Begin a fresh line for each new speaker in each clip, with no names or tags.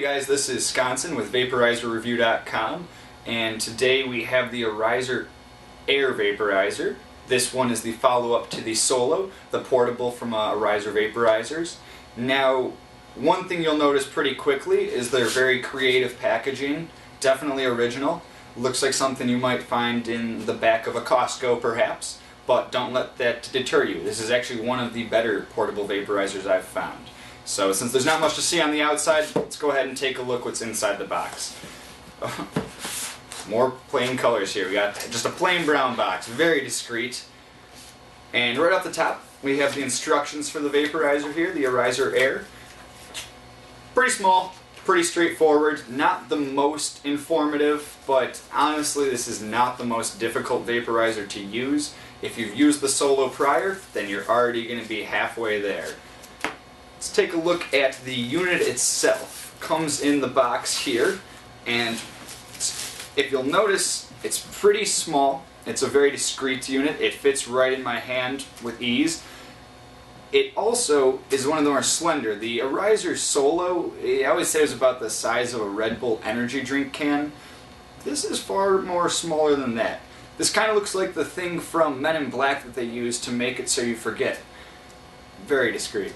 guys, this is Sconson with VaporizerReview.com, and today we have the Arizer Air Vaporizer. This one is the follow-up to the Solo, the portable from Arizer Vaporizers. Now, one thing you'll notice pretty quickly is their very creative packaging, definitely original. Looks like something you might find in the back of a Costco perhaps, but don't let that deter you. This is actually one of the better portable vaporizers I've found. So since there's not much to see on the outside, let's go ahead and take a look what's inside the box. More plain colors here. We got just a plain brown box, very discreet. And right off the top, we have the instructions for the vaporizer here, the Arizer Air. Pretty small, pretty straightforward, not the most informative, but honestly this is not the most difficult vaporizer to use. If you've used the Solo prior, then you're already going to be halfway there. Let's take a look at the unit itself. Comes in the box here, and if you'll notice, it's pretty small. It's a very discreet unit. It fits right in my hand with ease. It also is one of the more slender. The Arizer Solo, I always say it was about the size of a Red Bull energy drink can. This is far more smaller than that. This kind of looks like the thing from Men in Black that they use to make it so you forget. Very discreet.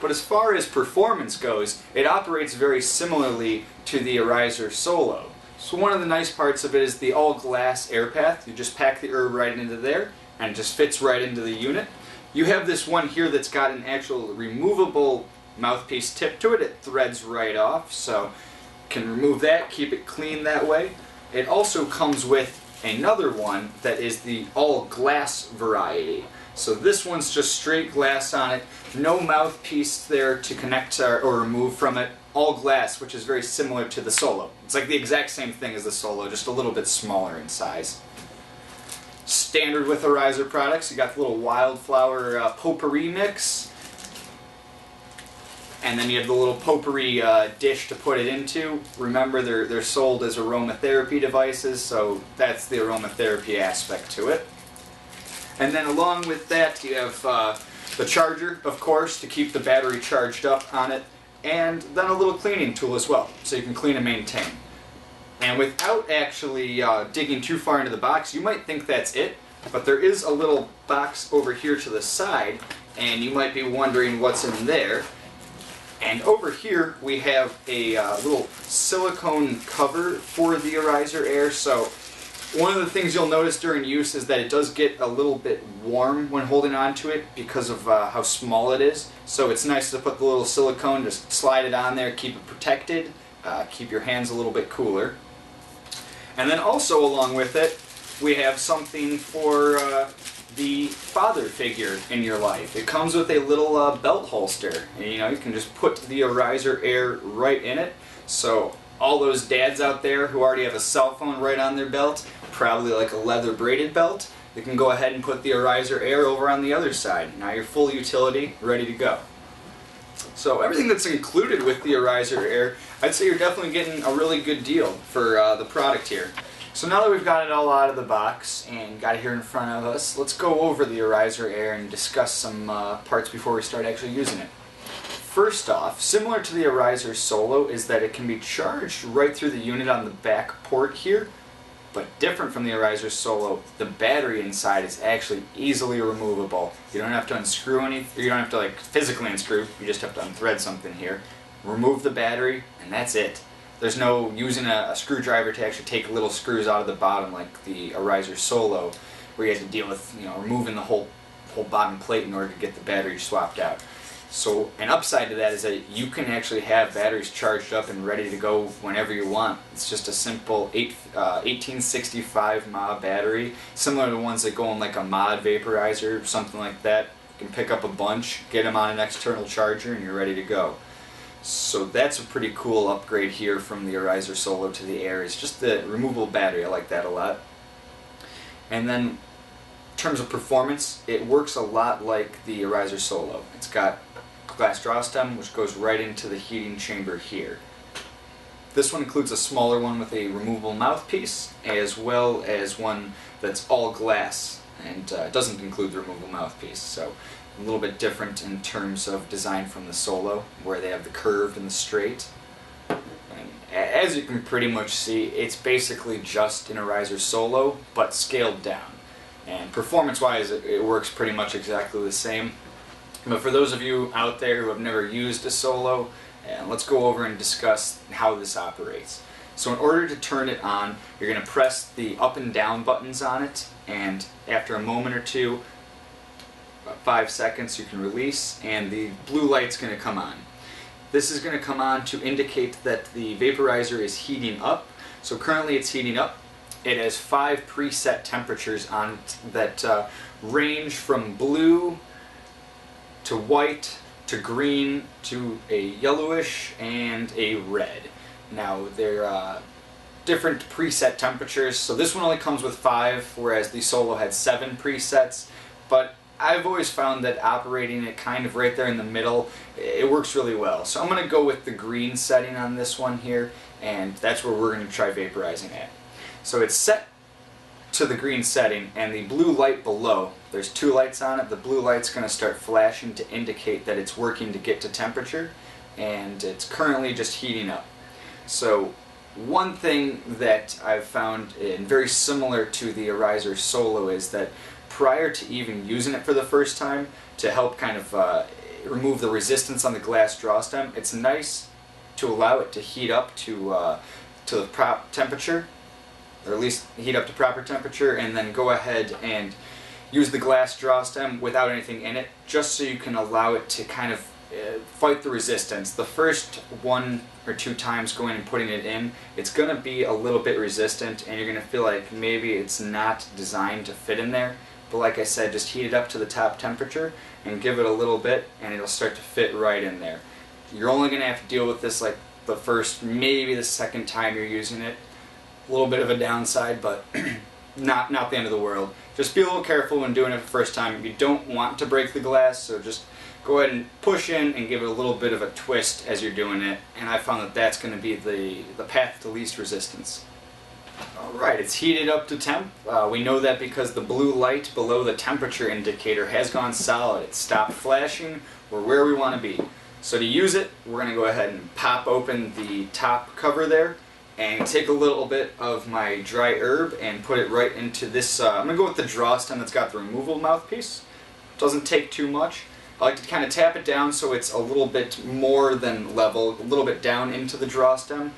But as far as performance goes, it operates very similarly to the Arizer Solo. So one of the nice parts of it is the all-glass air path. You just pack the herb right into there, and it just fits right into the unit. You have this one here that's got an actual removable mouthpiece tip to it. It threads right off, so you can remove that, keep it clean that way. It also comes with another one that is the all-glass variety. So this one's just straight glass on it, no mouthpiece there to connect or remove from it, all glass, which is very similar to the Solo. It's like the exact same thing as the Solo, just a little bit smaller in size. Standard with Arizer products, you got the little wildflower potpourri mix, and then you have the little potpourri dish to put it into. Remember, they're sold as aromatherapy devices, so that's the aromatherapy aspect to it. And then along with that, you have the charger, of course, to keep the battery charged up on it, and then a little cleaning tool as well, so you can clean and maintain. And without actually digging too far into the box, you might think that's it, but there is a little box over here to the side, and you might be wondering what's in there. And over here we have a little silicone cover for the Arizer Air. So one of the things you'll notice during use is that it does get a little bit warm when holding on to it because of how small it is. So it's nice to put the little silicone, just slide it on there, keep it protected, keep your hands a little bit cooler. And then also along with it, we have something for the father figure in your life. It comes with a little belt holster, and you can just put the Arizer Air right in it. So all those dads out there who already have a cell phone right on their belt, probably like a leather braided belt, they can go ahead and put the Arizer Air over on the other side. Now you're full utility, ready to go. So everything that's included with the Arizer Air, I'd say you're definitely getting a really good deal for the product here. So now that we've got it all out of the box and got it here in front of us, let's go over the Arizer Air and discuss some parts before we start actually using it. First off, similar to the Arizer Solo is that it can be charged right through the unit on the back port here, but different from the Arizer Solo, the battery inside is actually easily removable. You don't have to unscrew anything, you don't have to like physically unscrew, you just have to unthread something here, remove the battery, and that's it. There's no using a screwdriver to actually take little screws out of the bottom like the Arizer Solo, where you have to deal with removing the whole bottom plate in order to get the battery swapped out. So an upside to that is that you can actually have batteries charged up and ready to go whenever you want. It's just a simple 1865 mAh battery, similar to the ones that go in like a mod vaporizer or something like that. You can pick up a bunch, get them on an external charger, and you're ready to go. So that's a pretty cool upgrade here from the Arizer Solo to the Air. It's just the removable battery. I like that a lot. And then in terms of performance, it works a lot like the Arizer Solo. It's got glass draw stem, which goes right into the heating chamber here. This one includes a smaller one with a removable mouthpiece, as well as one that's all glass, and doesn't include the removable mouthpiece. So a little bit different in terms of design from the Solo, where they have the curved and the straight. As you can pretty much see, it's basically just an Arizer Solo, but scaled down. And performance-wise, it works pretty much exactly the same. But for those of you out there who have never used a Solo, let's go over and discuss how this operates. So in order to turn it on, you're going to press the up and down buttons on it, and after a moment or two, about 5 seconds, you can release, and the blue light's going to come on. This is going to come on to indicate that the vaporizer is heating up. So currently it's heating up. It has 5 preset temperatures on it that range from blue to white to green to a yellowish and a red. Now they're different preset temperatures, so this one only comes with 5, whereas the Solo had 7 presets, but I've always found that operating it kind of right there in the middle, it works really well. So I'm going to go with the green setting on this one here, and that's where we're going to try vaporizing at. So it's set to the green setting, and the blue light below, there's 2 lights on it. The blue light's going to start flashing to indicate that it's working to get to temperature, and it's currently just heating up. So one thing that I've found, and very similar to the Arizer Solo, is that prior to even using it for the first time, to help kind of remove the resistance on the glass draw stem, it's nice to allow it to heat up to the proper temperature, or at least heat up to proper temperature, and then go ahead and use the glass draw stem without anything in it, just so you can allow it to kind of fight the resistance. The first 1 or 2 times going and putting it in, it's going to be a little bit resistant, and you're going to feel like maybe it's not designed to fit in there. But like I said, just heat it up to the top temperature and give it a little bit, and it'll start to fit right in there. You're only going to have to deal with this like the first, maybe the second time you're using it. A little bit of a downside, but not the end of the world. Just be a little careful when doing it the first time. You don't want to break the glass, so just go ahead and push in and give it a little bit of a twist as you're doing it, and I found that that's going to be the path to least resistance. Alright, it's heated up to temp. We know that because the blue light below the temperature indicator has gone solid. It stopped flashing. We're where we want to be. So to use it, we're going to go ahead and pop open the top cover there and take a little bit of my dry herb and put it right into this. I'm going to go with the draw stem that's got the removable mouthpiece. Doesn't take too much. I like to kind of tap it down so it's a little bit more than level, a little bit down into the draw stem.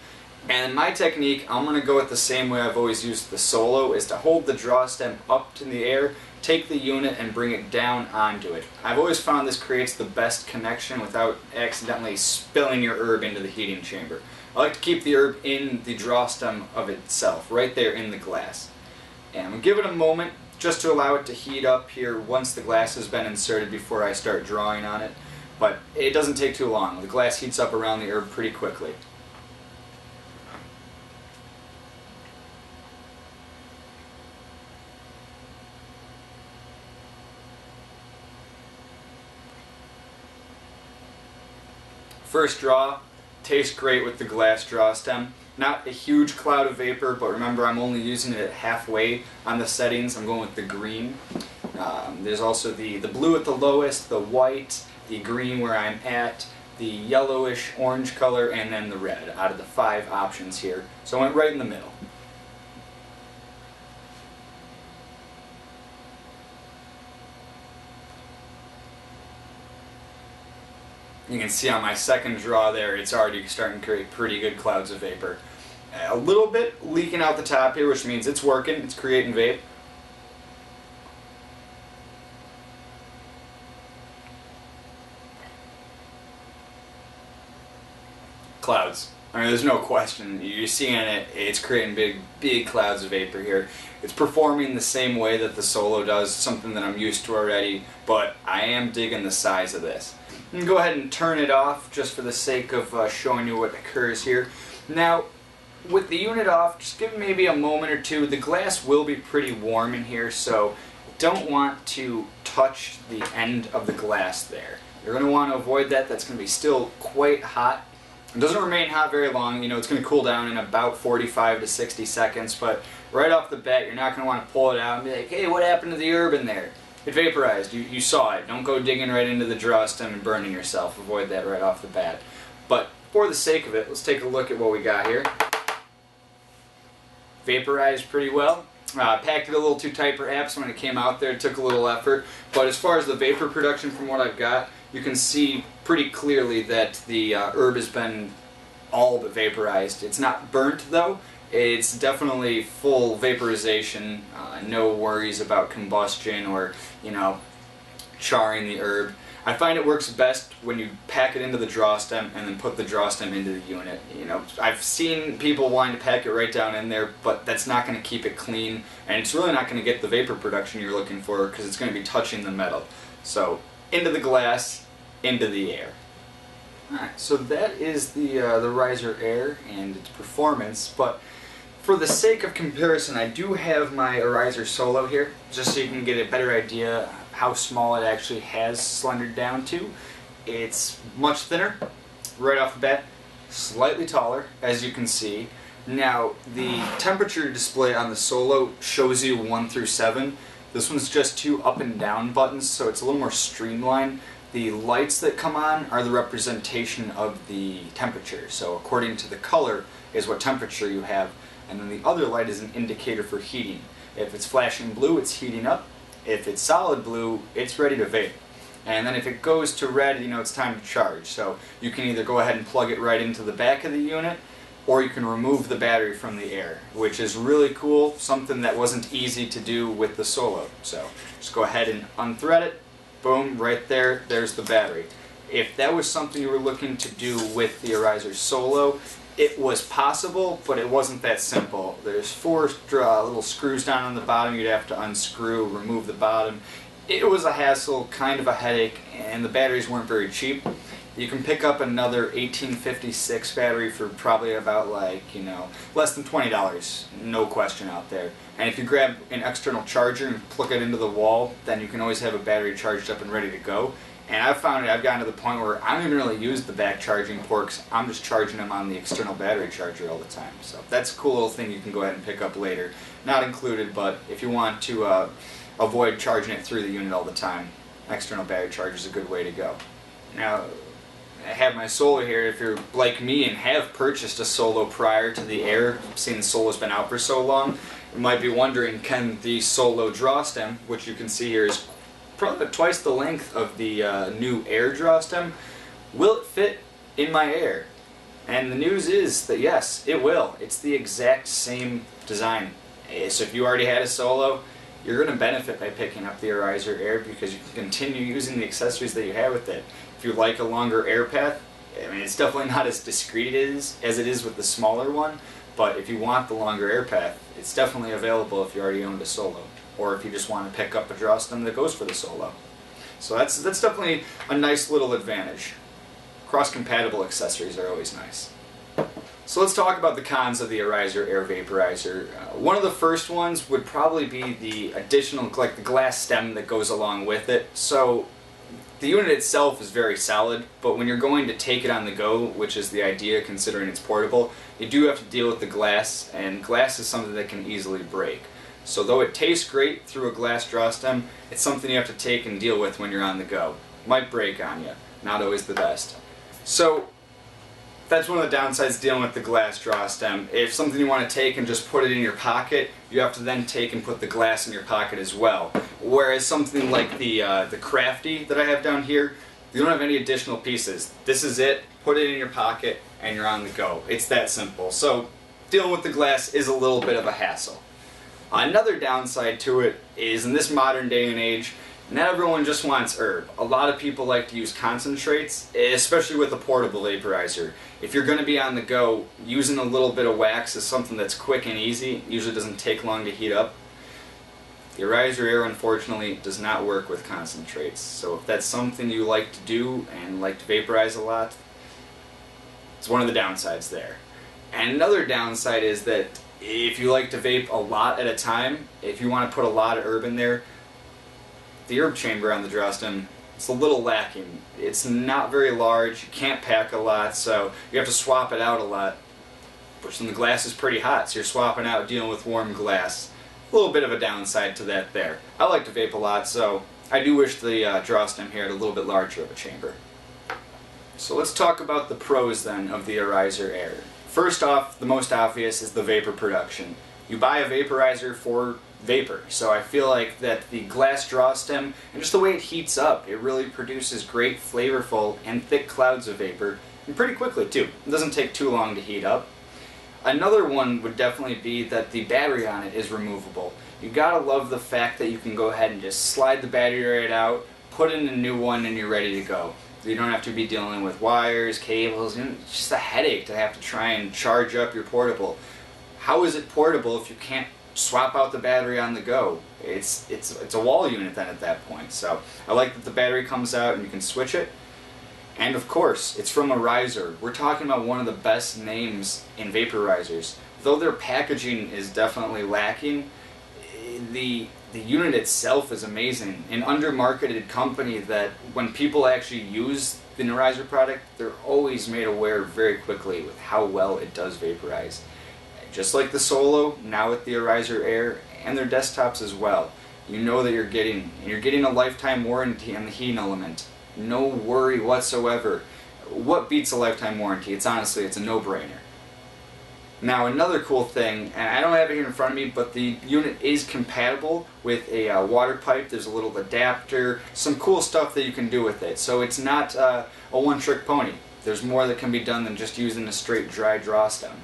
And my technique, I'm going to go with the same way I've always used the Solo, is to hold the draw stem up in the air, take the unit and bring it down onto it. I've always found this creates the best connection without accidentally spilling your herb into the heating chamber. I like to keep the herb in the draw stem of itself, right there in the glass. And I'm going to give it a moment just to allow it to heat up here once the glass has been inserted before I start drawing on it. But it doesn't take too long. The glass heats up around the herb pretty quickly. First draw, tastes great with the glass draw stem. Not a huge cloud of vapor, but remember I'm only using it at halfway on the settings. I'm going with the green. There's also the blue at the lowest, the white, the green where I'm at, the yellowish orange color, and then the red out of the 5 options here. So I went right in the middle. You can see on my second draw there, it's already starting to create pretty good clouds of vapor. A little bit leaking out the top here, which means it's working, it's creating vape. Clouds. I mean, there's no question. You're seeing it, it's creating big clouds of vapor here. It's performing the same way that the Solo does, something that I'm used to already, but I am digging the size of this. I'm going to go ahead and turn it off just for the sake of showing you what occurs here. Now, with the unit off, just give it maybe a moment or two. The glass will be pretty warm in here, so don't want to touch the end of the glass there. You're going to want to avoid that. That's going to be still quite hot. It doesn't remain hot very long. You know, it's going to cool down in about 45 to 60 seconds, but right off the bat, you're not going to want to pull it out and be like, hey, what happened to the herb in there? It vaporized. You saw it. Don't go digging right into the draw stem and burning yourself. Avoid that right off the bat. But for the sake of it, let's take a look at what we got here. Vaporized pretty well. Packed it a little too tight perhaps when it came out there. It took a little effort. But as far as the vapor production from what I've got, you can see pretty clearly that the herb has been all but vaporized. It's not burnt though. It's definitely full vaporization. No worries about combustion or, you know, charring the herb. I find it works best when you pack it into the draw stem and then put the draw stem into the unit. You know, I've seen people wanting to pack it right down in there, but that's not going to keep it clean, and it's really not going to get the vapor production you're looking for because it's going to be touching the metal. So into the glass, into the air. Alright, so that is the Arizer Air and its performance, but for the sake of comparison, I do have my Arizer Solo here, just so you can get a better idea how small it actually has slendered down to. It's much thinner, right off the bat, slightly taller, as you can see. Now, the temperature display on the Solo shows you 1 through 7. This one's just 2 up and down buttons, so it's a little more streamlined. The lights that come on are the representation of the temperature, so according to the color is what temperature you have, and then the other light is an indicator for heating. If it's flashing blue, it's heating up. If it's solid blue, it's ready to vape. And then if it goes to red, you know it's time to charge. So you can either go ahead and plug it right into the back of the unit, or you can remove the battery from the air, which is really cool, something that wasn't easy to do with the Solo. So just go ahead and unthread it, boom, right there, there's the battery. If that was something you were looking to do with the Arizer Solo, it was possible, but it wasn't that simple. There's 4 little screws down on the bottom you'd have to unscrew, remove the bottom. It was a hassle, kind of a headache, and the batteries weren't very cheap. You can pick up another 1856 battery for probably about, like, you know, less than $20, no question out there. And if you grab an external charger and plug it into the wall, then you can always have a battery charged up and ready to go. And I've found I've gotten to the point where I don't even really use the back charging ports. I'm just charging them on the external battery charger all the time. So that's a cool little thing you can go ahead and pick up later. Not included, but if you want to avoid charging it through the unit all the time, external battery charger is a good way to go. Now, I have my Solo here. If you're like me and have purchased a Solo prior to the Air, seeing the Solo's been out for so long, you might be wondering, can the Solo draw stem, which you can see here is probably about twice the length of the new Air draw stem, will it fit in my Air? And the news is that yes, it will. It's the exact same design. So if you already had a Solo, you're going to benefit by picking up the Arizer Air because you can continue using the accessories that you have with it. If you like a longer air path, I mean, it's definitely not as discreet as it is with the smaller one, but if you want the longer air path, it's definitely available if you already owned a Solo, or if you just want to pick up a draw stem that goes for the Solo. So that's definitely a nice little advantage. Cross-compatible accessories are always nice. So let's talk about the cons of the Arizer Air Vaporizer. One of the first ones would probably be the additional, like the glass stem that goes along with it. So the unit itself is very solid, but when you're going to take it on the go, which is the idea considering it's portable, you do have to deal with the glass, and glass is something that can easily break. So though it tastes great through a glass draw stem, it's something you have to take and deal with when you're on the go. Might break on you. Not always the best. So that's one of the downsides dealing with the glass draw stem. If something you want to take and just put it in your pocket, you have to then take and put the glass in your pocket as well. Whereas something like the Crafty that I have down here, you don't have any additional pieces. This is it, put it in your pocket, and you're on the go. It's that simple. So dealing with the glass is a little bit of a hassle. Another downside to it is in this modern day and age, not everyone just wants herb. A lot of people like to use concentrates, especially with a portable vaporizer. If you're going to be on the go, using a little bit of wax is something that's quick and easy, usually doesn't take long to heat up. The Arizer Air, unfortunately, does not work with concentrates. So if that's something you like to do and like to vaporize a lot, it's one of the downsides there. And another downside is that if you like to vape a lot at a time, if you want to put a lot of herb in there, the herb chamber on the draw stem, it's a little lacking. It's not very large, you can't pack a lot, so you have to swap it out a lot. Which then the glass is pretty hot, so you're swapping out, dealing with warm glass. A little bit of a downside to that there. I like to vape a lot, so I do wish the draw stem here had a little bit larger of a chamber. So let's talk about the pros then of the Arizer Air. First off, the most obvious is the vapor production. You buy a vaporizer for vapor, so I feel like that the glass draw stem and just the way it heats up, it really produces great flavorful and thick clouds of vapor, and pretty quickly too. It doesn't take too long to heat up. Another one would definitely be that the battery on it is removable. You gotta love the fact that you can go ahead and just slide the battery right out, put in a new one, and you're ready to go. You don't have to be dealing with wires, cables, it's just a headache to have to try and charge up your portable. How is it portable if you can't swap out the battery on the go? It's a wall unit then at that point. So I like that the battery comes out and you can switch it. And of course, it's from Arizer. We're talking about one of the best names in vaporizers. Though their packaging is definitely lacking, the unit itself is amazing. An undermarketed company that when people actually use the Arizer product, they're always made aware very quickly with how well it does vaporize. Just like the Solo, now with the Arizer Air, and their desktops as well. You know that you're getting a lifetime warranty on the heating element. No worry whatsoever. What beats a lifetime warranty? It's a no-brainer. Now another cool thing, and I don't have it here in front of me, but the unit is compatible with a water pipe. There's a little adapter, some cool stuff that you can do with it. So it's not a one-trick pony. There's more that can be done than just using a straight dry draw stem.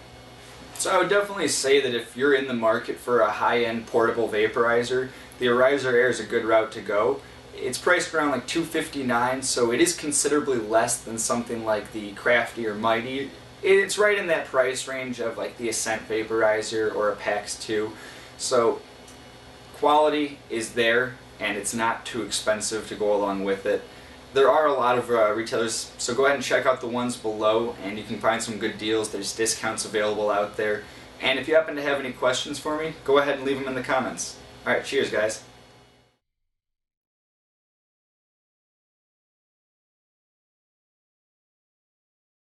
So I would definitely say that if you're in the market for a high-end portable vaporizer, the Arizer Air is a good route to go. It's priced around like $259, so it is considerably less than something like the Crafty or Mighty. It's right in that price range of like the Ascent Vaporizer or a PAX 2. So quality is there, and it's not too expensive to go along with it. There are a lot of retailers, so go ahead and check out the ones below, and you can find some good deals. There's discounts available out there. And if you happen to have any questions for me, go ahead and leave them in the comments. Alright, cheers guys.